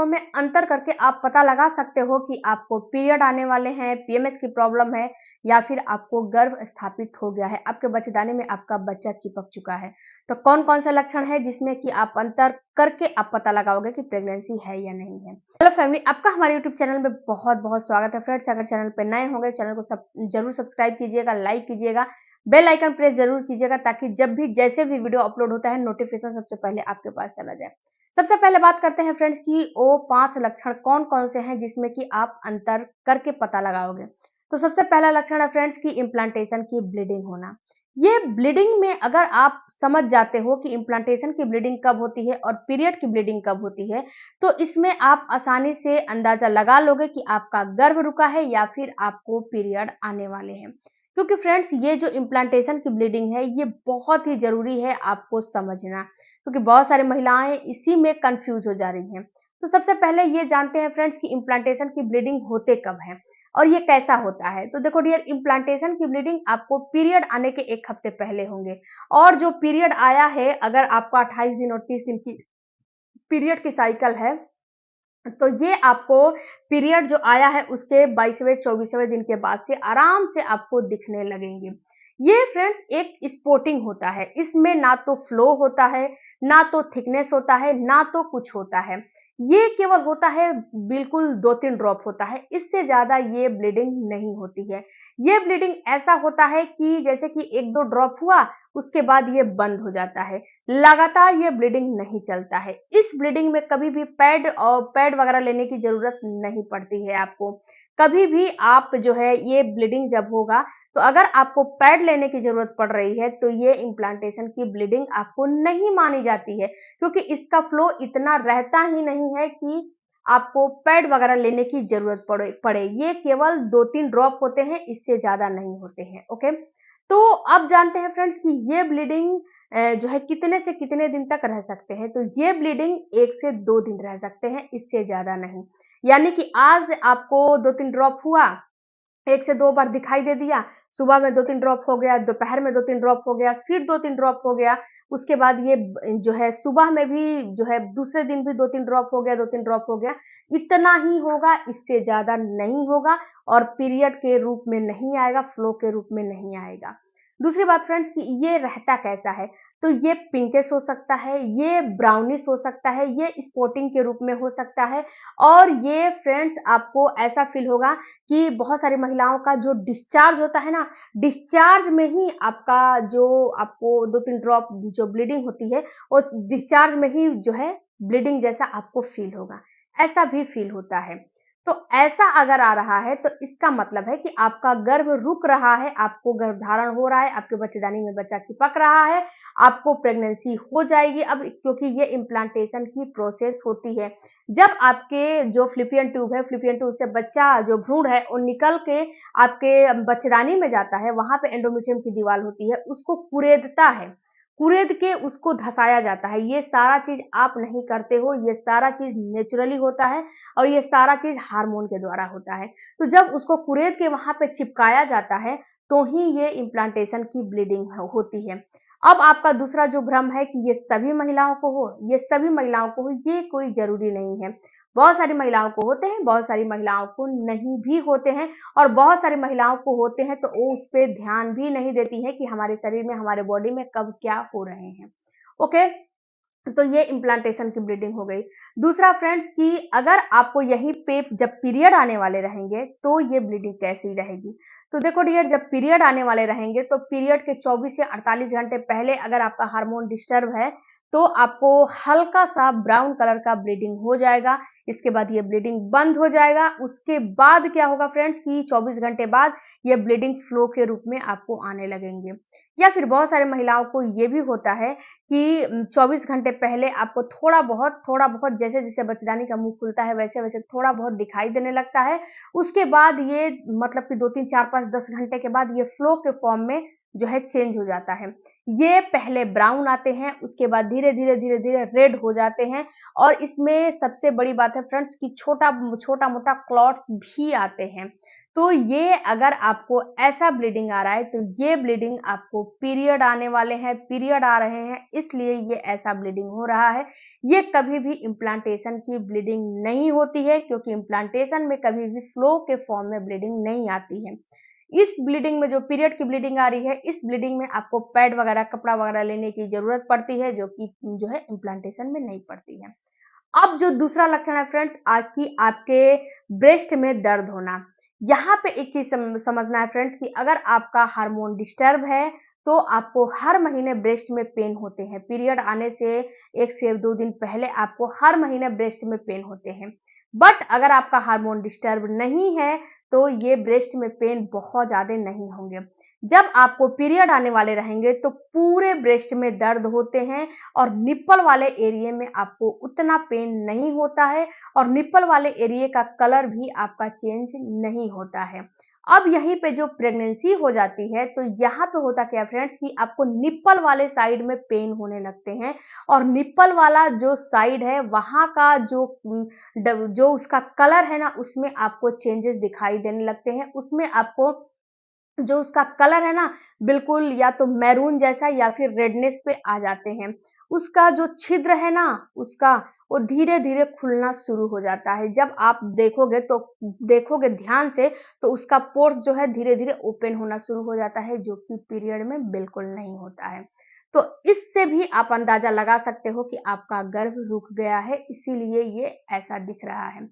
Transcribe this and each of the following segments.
दोनों में अंतर करके आप पता लगा सकते हो कि आपको पीरियड आने वाले हैं, पीएमएस की प्रॉब्लम है या फिर आपको गर्भ स्थापित हो गया है, आपके बच्चेदानी में आपका बच्चा चिपक चुका है। तो कौन-कौन से लक्षण है जिसमें कि आप अंतर करके आप पता लगाओगे कि प्रेगनेंसी है या नहीं है। हेलो फैमिली, आपका हमारे यूट्यूब चैनल में बहुत-बहुत स्वागत है। फ्रेंड्स, अगर चैनल पे नए होंगे चैनल को जरूर सब्सक्राइब कीजिएगा, लाइक कीजिएगा, बेल आइकन प्रेस जरूर कीजिएगा ताकि जब भी जैसे भी वीडियो अपलोड होता है नोटिफिकेशन सबसे पहले आपके पास चला जाए। सबसे पहले बात करते हैं फ्रेंड्स कि वो 5 लक्षण कौन-कौन से हैं जिसमें कि आप अंतर करके पता लगाओगे। तो सबसे पहला लक्षण है फ्रेंड्स कि इम्प्लांटेशन की ब्लीडिंग होना। ये ब्लीडिंग में अगर आप समझ जाते हो कि इम्प्लांटेशन की ब्लीडिंग कब होती है और पीरियड की ब्लीडिंग कब होती है, तो इसमें आप आसानी से अंदाजा लगा लोगे कि आपका गर्भ रुका है या फिर आपको पीरियड आने वाले हैं। क्योंकि फ्रेंड्स, ये जो इम्प्लांटेशन की ब्लीडिंग है ये बहुत ही जरूरी है आपको समझना, क्योंकि बहुत सारी महिलाएं इसी में कंफ्यूज हो जा रही हैं। तो सबसे पहले ये जानते हैं फ्रेंड्स कि इम्प्लांटेशन की ब्लीडिंग होते कब है और ये कैसा होता है। तो देखो डियर, इम्प्लांटेशन की ब्लीडिंग आपको पीरियड आने के 1 हफ्ते पहले होंगे, और जो पीरियड आया है, अगर आपका 28 दिन और 30 दिन की पीरियड की साइकिल है, तो ये आपको पीरियड जो आया है उसके 22वें 24वें दिन के बाद से आराम से आपको दिखने लगेंगे। ये फ्रेंड्स एक स्पॉटिंग होता है, इसमें ना तो फ्लो होता है, ना तो थिकनेस होता है, ना तो कुछ होता है। ये केवल होता है, बिल्कुल 2-3 ड्रॉप होता है, इससे ज्यादा ये ब्लीडिंग नहीं होती है। ये ब्लीडिंग ऐसा होता है कि जैसे कि 1-2 ड्रॉप हुआ, उसके बाद ये बंद हो जाता है, लगातार ये ब्लीडिंग नहीं चलता है। इस ब्लीडिंग में कभी भी पैड वगैरह लेने की जरूरत नहीं पड़ती है आपको। कभी भी आप जो है, ये ब्लीडिंग जब होगा, तो अगर आपको पैड लेने की जरूरत पड़ रही है तो ये इम्प्लांटेशन की ब्लीडिंग आपको नहीं मानी जाती है, क्योंकि इसका फ्लो इतना रहता ही नहीं है कि आपको पैड वगैरह लेने की जरूरत पड़े। ये केवल 2-3 ड्रॉप होते हैं, इससे ज्यादा नहीं होते हैं। ओके, तो अब जानते हैं फ्रेंड्स कि ये ब्लीडिंग जो है कितने से कितने दिन तक रह सकते हैं। तो ये ब्लीडिंग 1 से 2 दिन रह सकते हैं, इससे ज्यादा नहीं। यानी कि आज आपको 2-3 ड्रॉप हुआ, 1 से 2 बार दिखाई दे दिया, सुबह में 2-3 ड्रॉप हो गया, दोपहर में 2-3 ड्रॉप हो गया, फिर 2-3 ड्रॉप हो गया, उसके बाद ये जो है सुबह में भी जो है दूसरे दिन भी 2-3 ड्रॉप हो गया, 2-3 ड्रॉप हो गया, इतना ही होगा, इससे ज्यादा नहीं होगा, और पीरियड के रूप में नहीं आएगा, फ्लो के रूप में नहीं आएगा। दूसरी बात फ्रेंड्स कि ये रहता कैसा है, तो ये पिंकिश हो सकता है, ये ब्राउनिश हो सकता है, ये स्पॉटिंग के रूप में हो सकता है, और ये फ्रेंड्स आपको ऐसा फील होगा कि बहुत सारी महिलाओं का जो डिस्चार्ज होता है ना, डिस्चार्ज में ही आपका जो आपको 2-3 ड्रॉप जो ब्लीडिंग होती है, वो डिस्चार्ज में ही जो है ब्लीडिंग जैसा आपको फील होगा, ऐसा भी फील होता है। तो ऐसा अगर आ रहा है तो इसका मतलब है कि आपका गर्भ रुक रहा है, आपको गर्भधारण हो रहा है, आपके बच्चेदानी में बच्चा चिपक रहा है, आपको प्रेगनेंसी हो जाएगी अब, क्योंकि ये इम्प्लांटेशन की प्रोसेस होती है। जब आपके जो फ्लिपियन ट्यूब है, फ्लिपियन ट्यूब से बच्चा जो भ्रूण है वो निकल के आपके बच्चेदानी में जाता है, वहां पे एंडोमेट्रियम की दीवार होती है, उसको कुरेदता है, कुरेद के उसको धसाया जाता है। ये सारा चीज आप नहीं करते हो, ये सारा चीज नेचुरली होता है, और ये सारा चीज हार्मोन के द्वारा होता है। तो जब उसको कुरेद के वहां पे चिपकाया जाता है, तो ही ये इम्प्लांटेशन की ब्लीडिंग होती है। अब आपका दूसरा जो भ्रम है कि ये सभी महिलाओं को हो, ये सभी महिलाओं को हो, ये कोई जरूरी नहीं है। बहुत सारी महिलाओं को होते हैं, बहुत सारी महिलाओं को नहीं भी होते हैं, और बहुत सारी महिलाओं को होते हैं तो वो उस पर ध्यान भी नहीं देती है कि हमारे शरीर में, हमारे बॉडी में कब क्या हो रहे हैं। ओके, तो ये इम्प्लांटेशन की ब्लीडिंग हो गई। दूसरा फ्रेंड्स कि अगर आपको यहीं पे जब पीरियड आने वाले रहेंगे तो ये ब्लीडिंग कैसी रहेगी। तो देखो डियर, जब पीरियड आने वाले रहेंगे तो पीरियड के 24 से 48 घंटे पहले अगर आपका हार्मोन डिस्टर्ब है तो आपको हल्का सा ब्राउन कलर का ब्लीडिंग हो जाएगा। इसके बाद ये ब्लीडिंग बंद हो जाएगा। उसके बाद क्या होगा फ्रेंड्स कि 24 घंटे बाद ये ब्लीडिंग फ्लो के रूप में आपको आने लगेंगे। या फिर बहुत सारे महिलाओं को ये भी होता है कि 24 घंटे पहले आपको थोड़ा बहुत जैसे जैसे बच्चेदानी का मुंह खुलता है वैसे वैसे थोड़ा बहुत दिखाई देने लगता है। उसके बाद ये मतलब कि 2-3 4-5 10 घंटे के बाद ये फ्लो के फॉर्म में जो है चेंज हो जाता है। ये पहले ब्राउन आते हैं, उसके बाद धीरे धीरे रेड हो जाते हैं, और इसमें सबसे बड़ी बात है फ्रेंड्स कि छोटा मोटा क्लॉट्स भी आते हैं। तो ये अगर आपको ऐसा ब्लीडिंग आ रहा है तो ये ब्लीडिंग आपको पीरियड आने वाले हैं, पीरियड आ रहे हैं, इसलिए ये ऐसा ब्लीडिंग हो रहा है। ये कभी भी इम्प्लांटेशन की ब्लीडिंग नहीं होती है, क्योंकि इम्प्लांटेशन में कभी भी फ्लो के फॉर्म में ब्लीडिंग नहीं आती है। इस ब्लीडिंग में जो पीरियड की ब्लीडिंग आ रही है, इस ब्लीडिंग में आपको पैड वगैरह, कपड़ा वगैरह लेने की जरूरत पड़ती है, जो कि जो है इम्प्लांटेशन में नहीं पड़ती है। अब जो दूसरा लक्षण है फ्रेंड्स, आपकी आपके ब्रेस्ट में दर्द होना। यहाँ पे एक चीज समझना है फ्रेंड्स कि अगर आपका हार्मोन डिस्टर्ब है तो आपको हर महीने ब्रेस्ट में पेन होते हैं। पीरियड आने से 1 से 2 दिन पहले आपको हर महीने ब्रेस्ट में पेन होते हैं। बट अगर आपका हार्मोन डिस्टर्ब नहीं है तो ये ब्रेस्ट में पेन बहुत ज्यादा नहीं होंगे। जब आपको पीरियड आने वाले रहेंगे तो पूरे ब्रेस्ट में दर्द होते हैं और निप्पल वाले एरिया में आपको उतना पेन नहीं होता है और निप्पल वाले एरिया का कलर भी आपका चेंज नहीं होता है। अब यहीं पे जो प्रेगनेंसी हो जाती है तो यहाँ पे होता क्या फ्रेंड्स कि आपको निप्पल वाले साइड में पेन होने लगते हैं और निप्पल वाला जो साइड है वहां का जो उसका कलर है ना, उसमें आपको चेंजेस दिखाई देने लगते हैं। उसमें आपको जो उसका कलर है ना, बिल्कुल या तो मैरून जैसा या फिर रेडनेस पे आ जाते हैं। उसका जो छिद्र है ना, उसका वो धीरे धीरे खुलना शुरू हो जाता है। जब आप देखोगे ध्यान से तो उसका पोर्स जो है धीरे धीरे ओपन होना शुरू हो जाता है, जो कि पीरियड में बिल्कुल नहीं होता है। तो इससे भी आप अंदाजा लगा सकते हो कि आपका गर्भ रुक गया है, इसीलिए ये ऐसा दिख रहा है।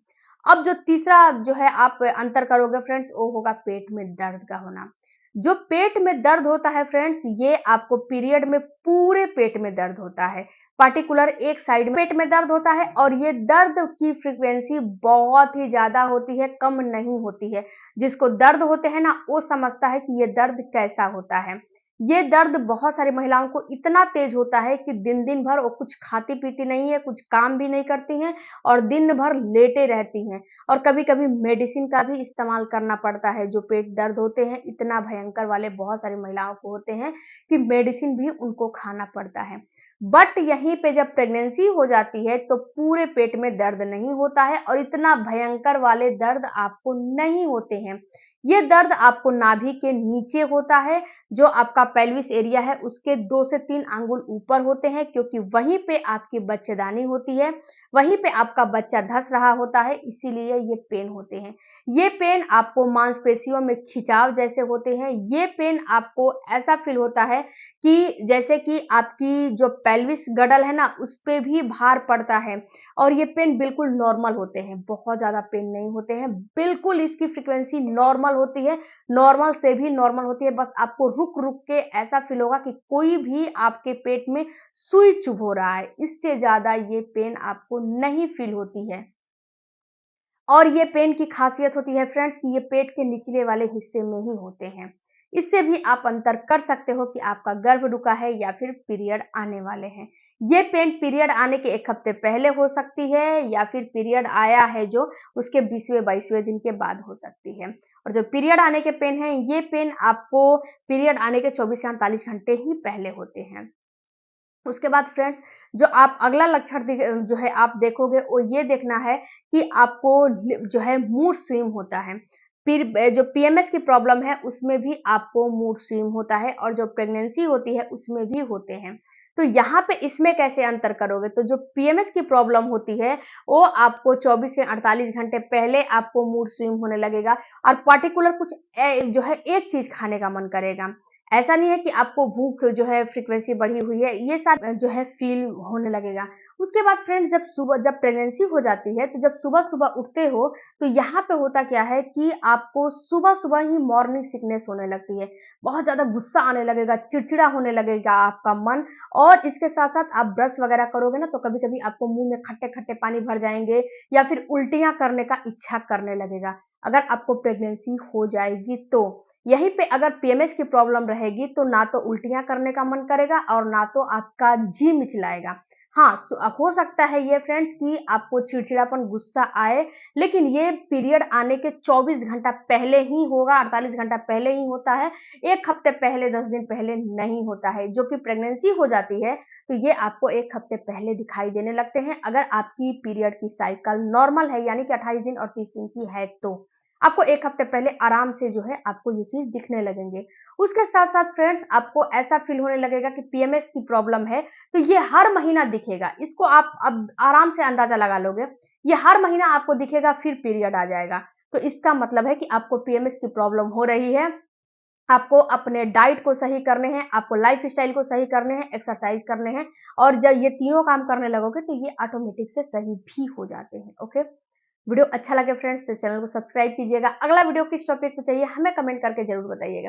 अब जो तीसरा जो है आप अंतर करोगे फ्रेंड्स, वो होगा पेट में दर्द का होना। जो पेट में दर्द होता है फ्रेंड्स, ये आपको पीरियड में पूरे पेट में दर्द होता है, पार्टिकुलर एक साइड में पेट में दर्द होता है और ये दर्द की फ्रीक्वेंसी बहुत ही ज्यादा होती है, कम नहीं होती है। जिसको दर्द होते हैं ना, वो समझता है कि ये दर्द कैसा होता है। ये दर्द बहुत सारी महिलाओं को इतना तेज होता है कि दिन दिन भर वो कुछ खाती पीती नहीं है, कुछ काम भी नहीं करती हैं और दिन भर लेटे रहती हैं और कभी कभी मेडिसिन का भी इस्तेमाल करना पड़ता है। जो पेट दर्द होते हैं इतना भयंकर वाले बहुत सारी महिलाओं को होते हैं कि मेडिसिन भी उनको खाना पड़ता है। बट यहीं पे जब प्रेगनेंसी हो जाती है तो पूरे पेट में दर्द नहीं होता है और इतना भयंकर वाले दर्द आपको नहीं होते हैं। ये दर्द आपको नाभि के नीचे होता है, जो आपका पेल्विस एरिया है उसके 2 से 3 अंगुल ऊपर होते हैं, क्योंकि वहीं पे आपकी बच्चेदानी होती है, वहीं पे आपका बच्चा धस रहा होता है, इसीलिए ये पेन होते हैं। ये पेन आपको मांसपेशियों में खिंचाव जैसे होते हैं। ये पेन आपको ऐसा फील होता है कि जैसे कि आपकी जो पेल्विस गडल है ना, उस पे भी भार पड़ता है और ये पेन बिल्कुल नॉर्मल होते हैं, बहुत ज्यादा पेन नहीं होते हैं, बिल्कुल इसकी फ्रीक्वेंसी नॉर्मल होती है, नॉर्मल से भी नॉर्मल होती है। बस आपको रुक रुक के ऐसा फील होगा कि कोई भी आपके पेट में सुई चुभ हो रहा है, इससे ज्यादा ये पेन आपको नहीं फील होती है। और ये पेन की खासियत होती है फ्रेंड्स कि ये पेट के निचले वाले हिस्से में ही होते हैं। इससे भी आप अंतर कर सकते हो कि आपका गर्भ रुका है या फिर पीरियड आने वाले हैं। ये पेन पीरियड आने के 1 हफ्ते पहले हो सकती है या फिर पीरियड आया है जो उसके 20वें-22वें दिन के बाद हो सकती है। और जो पीरियड आने के पेन है, ये पेन आपको पीरियड आने के 24 से 48 घंटे ही पहले होते हैं। उसके बाद फ्रेंड्स, जो आप अगला लक्षण जो है आप देखोगे वो ये देखना है कि आपको जो है मूड स्विंग होता है। फिर जो पीएमएस की प्रॉब्लम है उसमें भी आपको मूड स्विंग होता है और जो प्रेगनेंसी होती है उसमें भी होते हैं। तो यहाँ पे इसमें कैसे अंतर करोगे, तो जो पीएमएस की प्रॉब्लम होती है वो आपको 24 से 48 घंटे पहले आपको मूड स्विंग होने लगेगा और पर्टिकुलर कुछ जो है एक चीज खाने का मन करेगा। ऐसा नहीं है कि आपको भूख जो है फ्रीक्वेंसी बढ़ी हुई है, ये सब जो है फील होने लगेगा। उसके बाद फ्रेंड्स, जब प्रेगनेंसी हो जाती है तो जब सुबह सुबह उठते हो तो यहाँ पे होता क्या है कि आपको सुबह सुबह ही मॉर्निंग सिकनेस होने लगती है, बहुत ज्यादा गुस्सा आने लगेगा, चिड़चिड़ा होने लगेगा आपका मन। और इसके साथ साथ आप ब्रश वगैरह करोगे ना तो कभी कभी आपको मुंह में खट्टे खट्टे पानी भर जाएंगे या फिर उल्टियां करने का इच्छा करने लगेगा, अगर आपको प्रेगनेंसी हो जाएगी तो। यहीं पे अगर पीएमएस की प्रॉब्लम रहेगी तो ना तो उल्टियां करने का मन करेगा और ना तो आपका जी मिचलाएगा। हाँ, हो सकता है ये फ्रेंड्स कि आपको चिड़चिड़ापन, गुस्सा आए, लेकिन ये पीरियड आने के 24 घंटा पहले ही होगा, 48 घंटा पहले ही होता है, 1 हफ्ते पहले, 10 दिन पहले नहीं होता है। जो कि प्रेगनेंसी हो जाती है तो ये आपको 1 हफ्ते पहले दिखाई देने लगते हैं, अगर आपकी पीरियड की साइकिल नॉर्मल है यानी कि 28 दिन और 30 दिन की है तो। आपको 1 हफ्ते पहले आराम से जो है आपको ये चीज़ दिखने लगेंगे। उसके साथ-साथ फ्रेंड्स आपको ऐसा फ़ील होने लगेगा कि पीएमएस की प्रॉब्लम है, तो ये हर महीना दिखेगा। इसको आप अब आराम से अंदाज़ा लगा लोगे। ये हर महीना आपको दिखेगा, फिर पीरियड आ जाएगा। तो इसका मतलब है कि आपको पीएमएस की प्रॉब्लम हो रही है। आपको अपने डाइट को सही करने हैं, आपको लाइफ़स्टाइल को सही करने हैं, एक्सरसाइज़ करने हैं और जब ये तीनों काम करने लगोगे तो ये ऑटोमेटिक से सही भी हो जाते हैं, ओके? वीडियो अच्छा लगे फ्रेंड्स तो चैनल को सब्सक्राइब कीजिएगा। अगला वीडियो किस टॉपिक पे चाहिए हमें कमेंट करके ज़रूर बताइएगा।